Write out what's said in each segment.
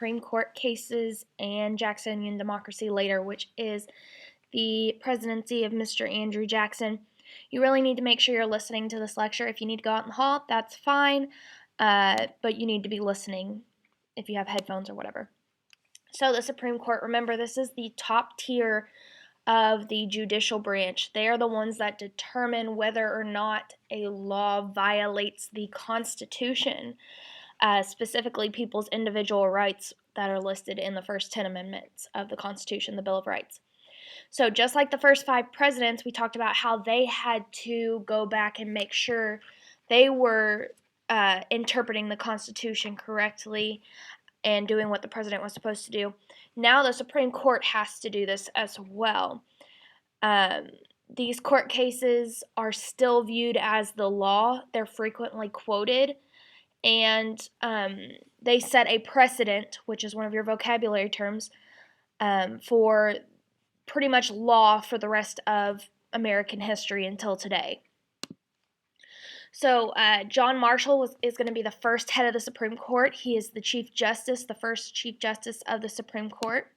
Supreme Court cases and Jacksonian democracy later, which is the presidency of Mr. Andrew Jackson. You really need to make sure you're listening to this lecture. If you need to go out in the hall, that's fine, but you need to be listening if you have headphones or whatever. So the Supreme Court, remember, this is the top tier of the judicial branch. They are the ones that determine whether or not a law violates the Constitution, specifically people's individual rights that are listed in the first 10 amendments of the Constitution, the Bill of Rights. So just like the first 5 presidents, we talked about how they had to go back and make sure they were interpreting the Constitution correctly and doing what the president was supposed to do. Now the Supreme Court has to do this as well. These court cases are still viewed as the law. They're frequently quoted, and they set a precedent, which is one of your vocabulary terms, for pretty much law for the rest of American history until today. So John Marshall is going to be the first head of the Supreme Court. He is the Chief Justice, the first Chief Justice of the Supreme Court.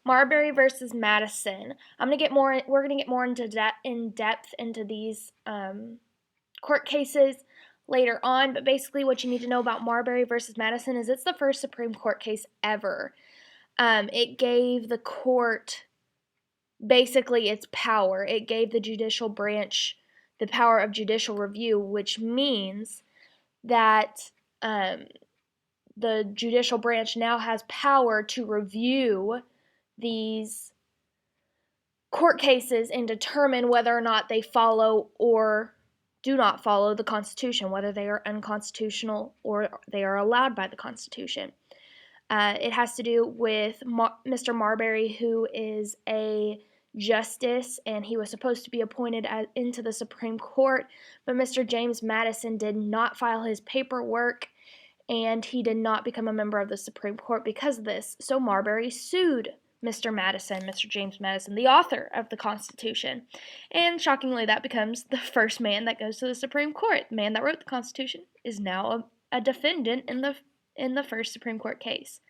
Marbury versus Madison. We're going to get more in depth into these court cases later on, but basically what you need to know about Marbury versus Madison is it's the first Supreme Court case ever. It gave the court basically its power. It gave the judicial branch the power of judicial review, which means that the judicial branch now has power to review these court cases and determine whether or not they follow or do not follow the Constitution, whether they are unconstitutional or they are allowed by the Constitution. It has to do with Mr. Marbury, who is a justice, and he was supposed to be appointed into the Supreme Court, but Mr. James Madison did not file his paperwork, and he did not become a member of the Supreme Court because of this. So Marbury sued Mr. James Madison, the author of the Constitution, and shockingly that becomes the first man that goes to the Supreme Court. The man that wrote the Constitution is now a defendant in the first Supreme Court case.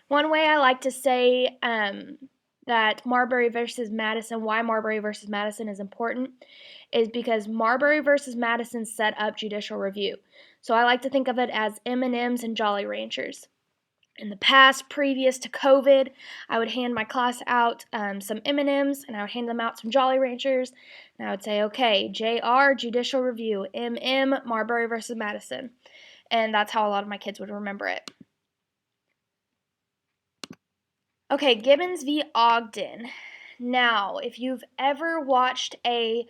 One way I like to say that Marbury versus Madison, why Marbury versus Madison is important, is because Marbury versus Madison set up judicial review. So I like to think of it as M&Ms and Jolly Ranchers. In the past, previous to COVID, I would hand my class out some M&Ms, and I would hand them out some Jolly Ranchers, and I would say, okay, JR, judicial review, MM, Marbury versus Madison. And that's how a lot of my kids would remember it. Okay, Gibbons v. Ogden. Now, if you've ever watched a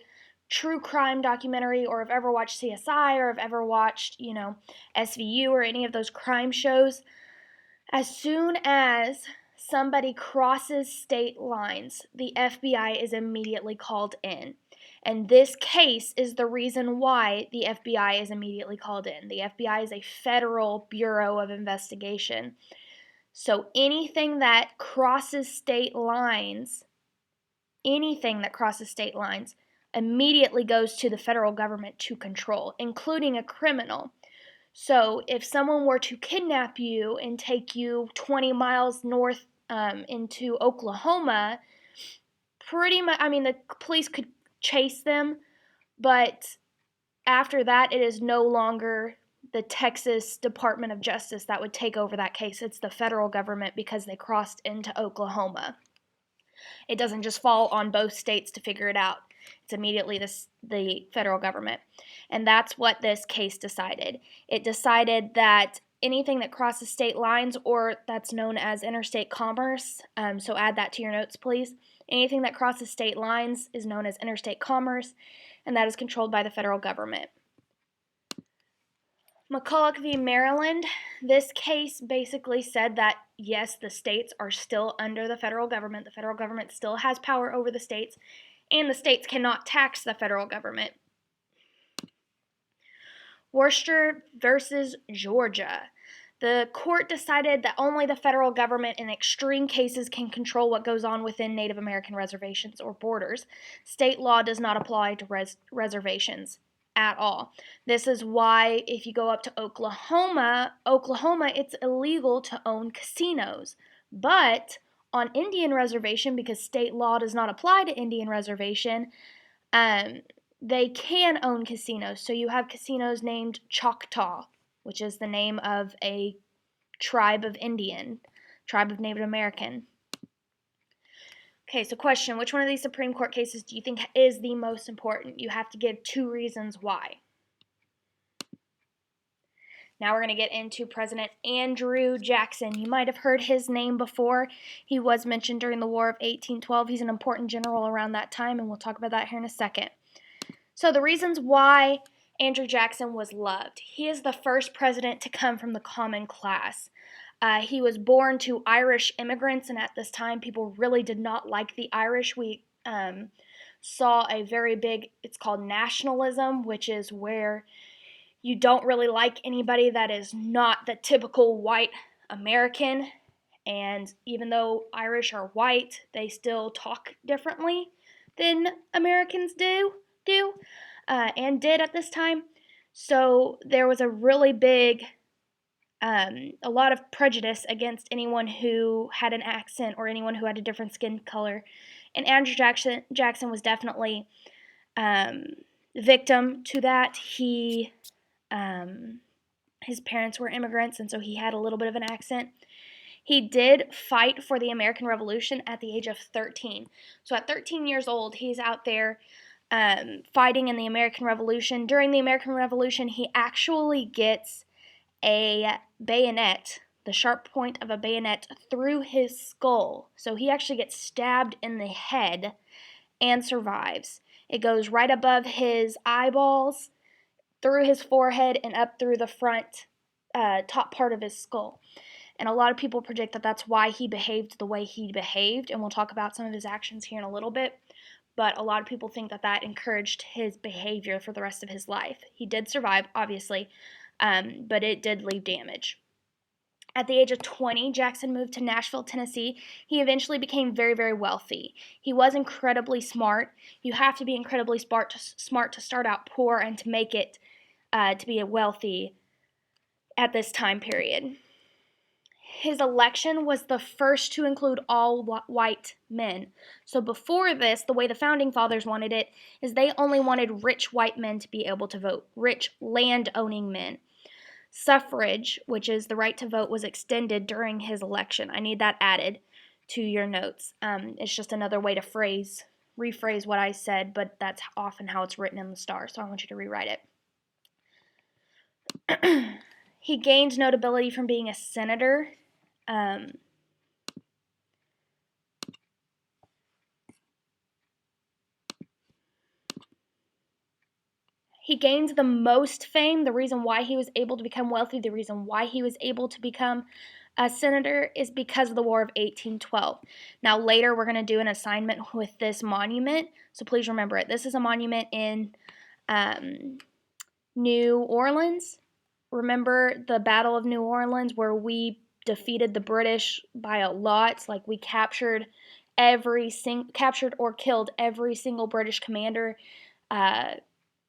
true crime documentary, or have ever watched CSI, or have ever watched, SVU or any of those crime shows, as soon as somebody crosses state lines, the FBI is immediately called in. And this case is the reason why the FBI is immediately called in. The FBI is a federal bureau of investigation. So anything that crosses state lines, immediately goes to the federal government to control, including a criminal. So if someone were to kidnap you and take you 20 miles north into Oklahoma, pretty much, the police could chase them, but after that, it is no longer the Texas Department of Justice that would take over that case. It's the federal government because they crossed into Oklahoma. It doesn't just fall on both states to figure it out. It's immediately the federal government. And that's what this case decided. It decided that anything that crosses state lines, or that's known as interstate commerce, so add that to your notes, please. Anything that crosses state lines is known as interstate commerce, and that is controlled by the federal government. McCulloch v. Maryland, this case basically said that, yes, the states are still under the federal government. The federal government still has power over the states, and the states cannot tax the federal government. Worcester versus Georgia. The court decided that only the federal government in extreme cases can control what goes on within Native American reservations or borders. State law does not apply to reservations at all. This is why if you go up to Oklahoma, it's illegal to own casinos. But on Indian reservation, because state law does not apply to Indian reservation, they can own casinos. So you have casinos named Choctaw, which is the name of a tribe of Native American. Okay, so question, which one of these Supreme Court cases do you think is the most important? You have to give 2 reasons why. Now we're going to get into President Andrew Jackson. You might have heard his name before. He was mentioned during the War of 1812. He's an important general around that time, and we'll talk about that here in a second. So the reasons why Andrew Jackson was loved. He is the first president to come from the common class. He was born to Irish immigrants, and at this time, people really did not like the Irish. We saw a very big, it's called nationalism, which is where you don't really like anybody that is not the typical white American. And even though Irish are white, they still talk differently than Americans do and did at this time. So there was a really big a lot of prejudice against anyone who had an accent or anyone who had a different skin color. And Andrew Jackson was definitely victim to that. His parents were immigrants, and so he had a little bit of an accent. He did fight for the American Revolution at the age of 13. So at 13 years old, he's out there fighting in the American Revolution. During the American Revolution, he actually gets a bayonet, the sharp point of a bayonet, through his skull. So he actually gets stabbed in the head and survives. It goes right above his eyeballs, through his forehead, and up through the front top part of his skull. And a lot of people predict that that's why he behaved the way he behaved, and we'll talk about some of his actions here in a little bit. But a lot of people think that that encouraged his behavior for the rest of his life. He did survive, obviously, but it did leave damage. At the age of 20, Jackson moved to Nashville, Tennessee. He eventually became very, very wealthy. He was incredibly smart. You have to be incredibly smart to start out poor and to make it to be wealthy at this time period. His election was the first to include all white men. So before this, the way the Founding Fathers wanted it is they only wanted rich white men to be able to vote, rich land-owning men. Suffrage, which is the right to vote, was extended during his election. I need that added to your notes. It's just another way to rephrase what I said, but that's often how it's written in the star, so I want you to rewrite it. He gained notability from being a senator. He gained the most fame. The reason why he was able to become wealthy, the reason why he was able to become a senator is because of the War of 1812. Now later we're going to do an assignment with this monument, so please remember it. This is a monument in New Orleans. Remember the Battle of New Orleans where we defeated the British by a lot? Like we captured or killed every single British commander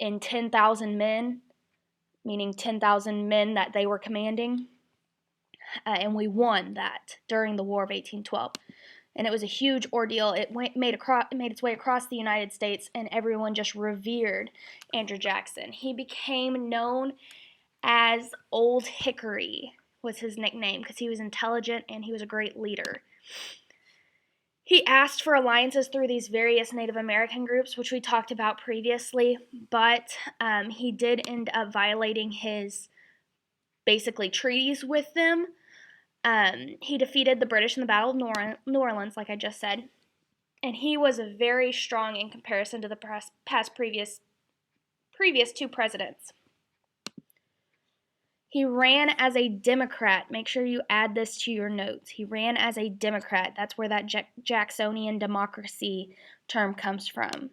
in 10,000 men, meaning 10,000 men that they were commanding. And we won that during the War of 1812. And it was a huge ordeal. It made its way across the United States, and everyone just revered Andrew Jackson. He became known as Old Hickory, was his nickname, because he was intelligent and he was a great leader. He asked for alliances through these various Native American groups, which we talked about previously, but he did end up violating his, basically, treaties with them. He defeated the British in the Battle of New Orleans, like I just said, and he was very strong in comparison to the previous 2 presidents. He ran as a Democrat. Make sure you add this to your notes. He ran as a Democrat. That's where that Jacksonian democracy term comes from.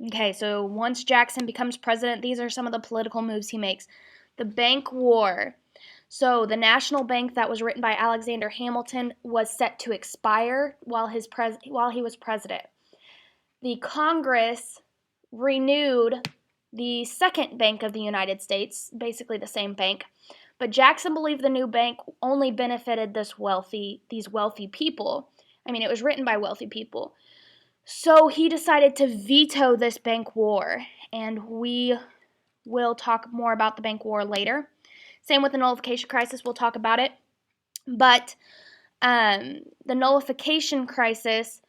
Okay, so once Jackson becomes president, these are some of the political moves he makes. The Bank War. So the national bank that was written by Alexander Hamilton was set to expire while he was president. The Congress renewed the second Bank of the United States, basically the same bank, but Jackson believed the new bank only benefited these wealthy people. I mean, it was written by wealthy people. So he decided to veto this bank war, and we will talk more about the bank war later. Same with the nullification crisis, we'll talk about it. But the nullification crisis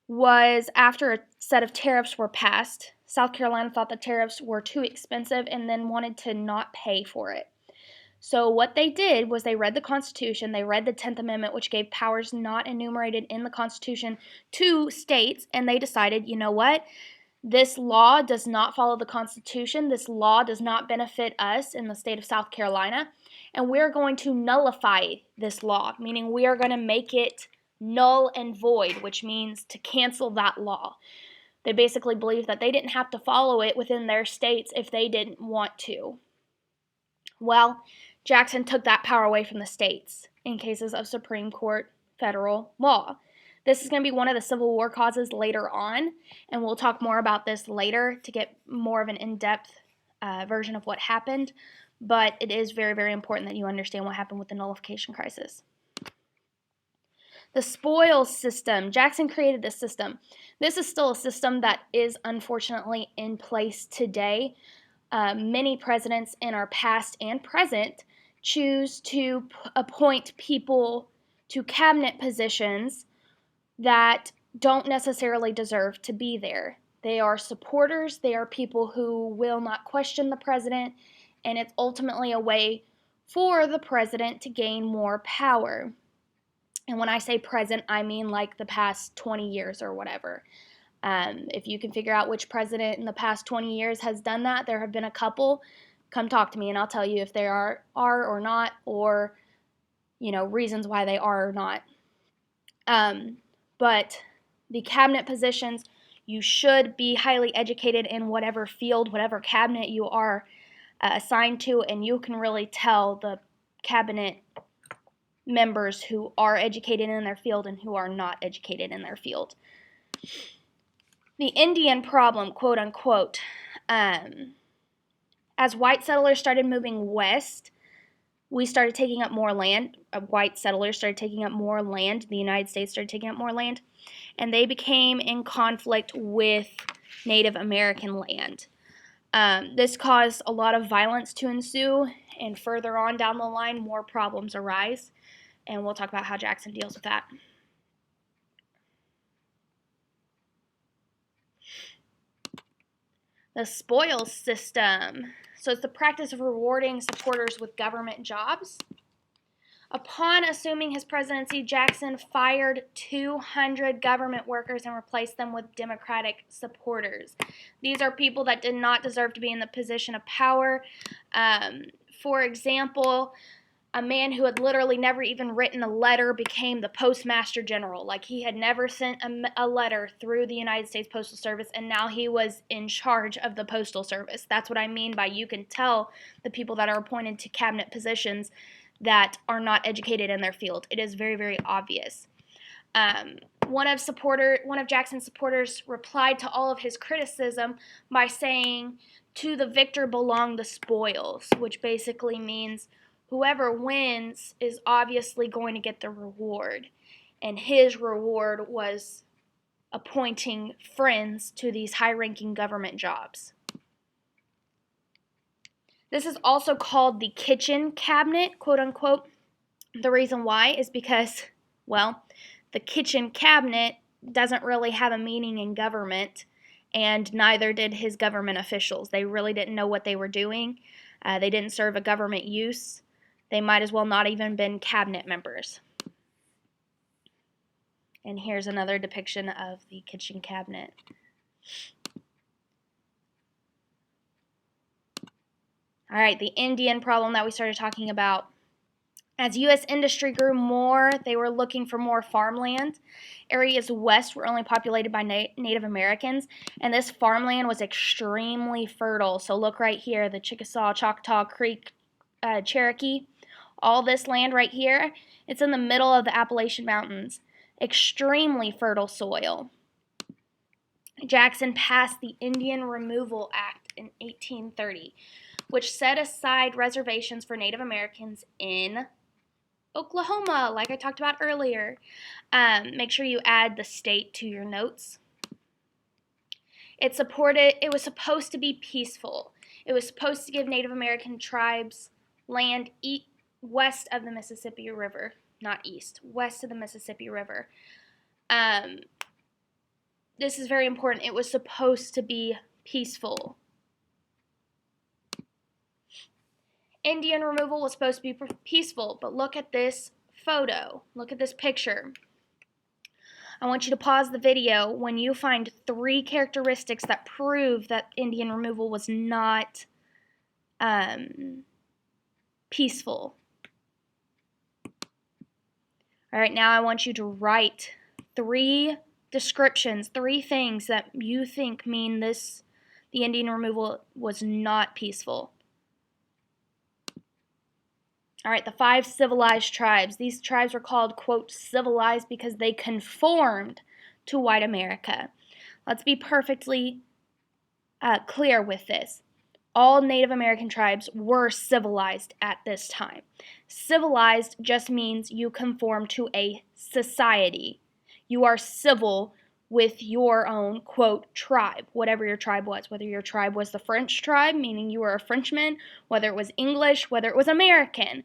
was after a set of tariffs were passed. South Carolina thought the tariffs were too expensive and then wanted to not pay for it. So what they did was they read the Constitution, they read the 10th Amendment, which gave powers not enumerated in the Constitution to states, and they decided, you know what? This law does not follow the Constitution. This law does not benefit us in the state of South Carolina, and we're going to nullify this law, meaning we are going to make it null and void, which means to cancel that law. They basically believed that they didn't have to follow it within their states if they didn't want to. Well, Jackson took that power away from the states in cases of Supreme Court federal law. This is going to be one of the Civil War causes later on, and we'll talk more about this later to get more of an in-depth version of what happened, but it is very, very important that you understand what happened with the nullification crisis. The spoils system. Jackson created this system. This is still a system that is unfortunately in place today. Many presidents in our past and present choose to appoint people to cabinet positions that don't necessarily deserve to be there. They are supporters, they are people who will not question the president, and it's ultimately a way for the president to gain more power. And when I say present, I mean like the past 20 years or whatever. If you can figure out which president in the past 20 years has done that, there have been a couple. Come talk to me and I'll tell you if they are or not, or, reasons why they are or not. But the cabinet positions, you should be highly educated in whatever field, whatever cabinet you are assigned to, and you can really tell the cabinet members who are educated in their field and who are not educated in their field. The Indian problem, quote unquote. As white settlers started moving west, we started taking up more land. White settlers started taking up more land. The United States started taking up more land. And they became in conflict with Native American land. This caused a lot of violence to ensue, and further on down the line, more problems arise. And we'll talk about how Jackson deals with that. The spoils system. So it's the practice of rewarding supporters with government jobs. Upon assuming his presidency, Jackson fired 200 government workers and replaced them with Democratic supporters. These are people that did not deserve to be in the position of power. For example, a man who had literally never even written a letter became the postmaster general. Like, he had never sent a letter through the United States Postal Service, and now he was in charge of the Postal Service. That's what I mean by you can tell the people that are appointed to cabinet positions that are not educated in their field. It is very, very obvious. One of Jackson's supporters replied to all of his criticism by saying, "To the victor belong the spoils," which basically means whoever wins is obviously going to get the reward. And his reward was appointing friends to these high-ranking government jobs. This is also called the kitchen cabinet, quote unquote. The reason why is because, well, the kitchen cabinet doesn't really have a meaning in government, and neither did his government officials. They really didn't know what they were doing. They didn't serve a government use. They might as well not even been cabinet members. And here's another depiction of the kitchen cabinet. All right, the Indian problem that we started talking about. As U.S. industry grew more, they were looking for more farmland. Areas west were only populated by Native Americans, and this farmland was extremely fertile. So look right here, the Chickasaw, Choctaw Creek, Cherokee. All this land right here, it's in the middle of the Appalachian Mountains. Extremely fertile soil. Jackson passed the Indian Removal Act in 1830, which set aside reservations for Native Americans in Oklahoma, like I talked about earlier. Make sure you add the state to your notes. It was supposed to be peaceful. It was supposed to give Native American tribes land west of the Mississippi River, not east, west of the Mississippi River. This is very important. It was supposed to be peaceful. Indian removal was supposed to be peaceful, but look at this photo. Look at this picture. I want you to pause the video when you find 3 characteristics that prove that Indian removal was not peaceful. All right, now I want you to write 3 descriptions, 3 things that you think mean the Indian removal was not peaceful. All right, the 5 civilized tribes. These tribes were called, quote, civilized because they conformed to white America. Let's be perfectly clear with this. All Native American tribes were civilized at this time. Civilized just means you conform to a society. You are civil with your own, quote, tribe, whatever your tribe was. Whether your tribe was the French tribe, meaning you were a Frenchman, whether it was English, whether it was American.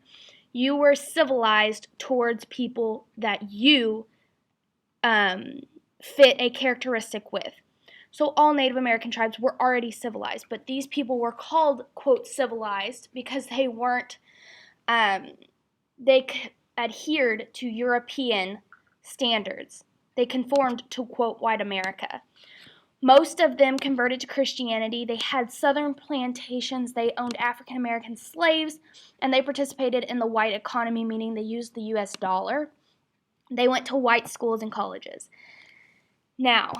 You were civilized towards people that you fit a characteristic with. So all Native American tribes were already civilized, but these people were called, quote, civilized because they weren't, they adhered to European standards. They conformed to, quote, white America. Most of them converted to Christianity. They had southern plantations. They owned African American slaves, and they participated in the white economy, meaning they used the U.S. dollar. They went to white schools and colleges. Now,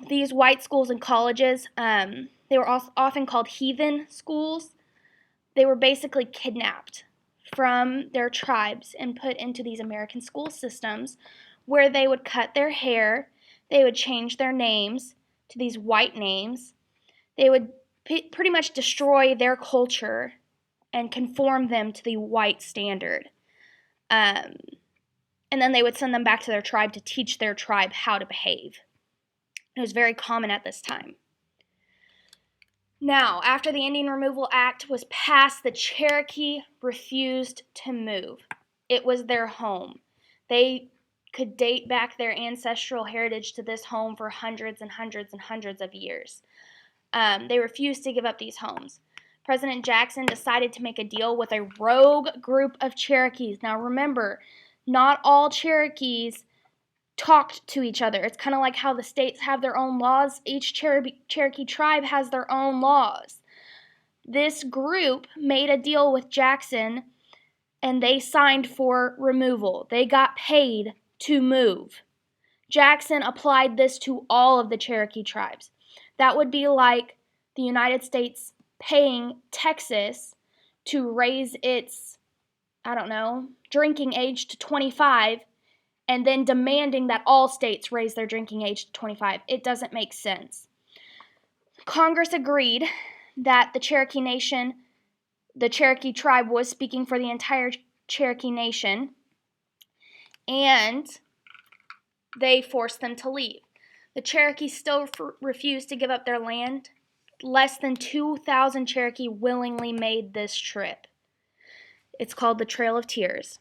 these white schools and colleges, they were often called heathen schools. They were basically kidnapped from their tribes and put into these American school systems where they would cut their hair, they would change their names to these white names. They would pretty much destroy their culture and conform them to the white standard. And then they would send them back to their tribe to teach their tribe how to behave. It was very common at this time. Now, after the Indian Removal Act was passed, the Cherokee refused to move. It was their home. They could date back their ancestral heritage to this home for hundreds and hundreds and hundreds of years. They refused to give up these homes. President Jackson decided to make a deal with a rogue group of Cherokees. Now remember, not all Cherokees talked to each other. It's kind of like how the states have their own laws. Each Cherokee tribe has their own laws. This group made a deal with Jackson, and they signed for removal. They got paid to move. Jackson applied this to all of the Cherokee tribes. That would be like the United States paying Texas to raise its, drinking age to 25, and then demanding that all states raise their drinking age to 25. It doesn't make sense. Congress agreed that the Cherokee Nation, the Cherokee tribe was speaking for the entire Cherokee Nation, and they forced them to leave. The Cherokee still refused to give up their land. Less than 2,000 Cherokee willingly made this trip. It's called the Trail of Tears.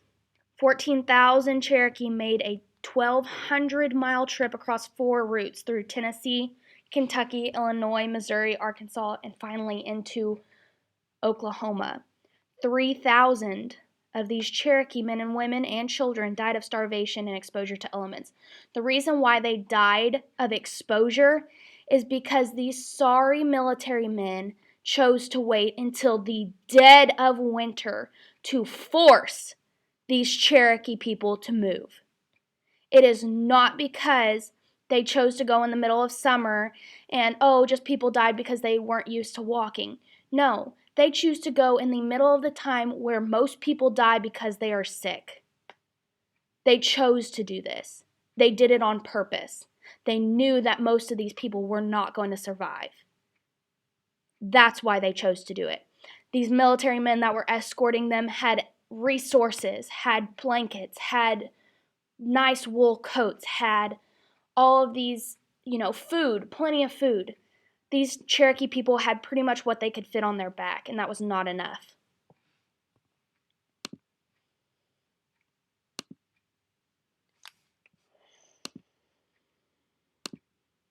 14,000 Cherokee made a 1,200-mile trip across 4 routes through Tennessee, Kentucky, Illinois, Missouri, Arkansas, and finally into Oklahoma. 3,000 of these Cherokee men and women and children died of starvation and exposure to elements. The reason why they died of exposure is because these sorry military men chose to wait until the dead of winter to force these Cherokee people to move. It is not because they chose to go in the middle of summer and, just people died because they weren't used to walking. No, They choose to go in the middle of the time where most people die because they are sick. They chose to do this. They did it on purpose. They knew that most of these people were not going to survive. That's why they chose to do it. These military men that were escorting them had resources, had blankets, had nice wool coats, had all of these, food, plenty of food. These Cherokee people had pretty much what they could fit on their back, and that was not enough.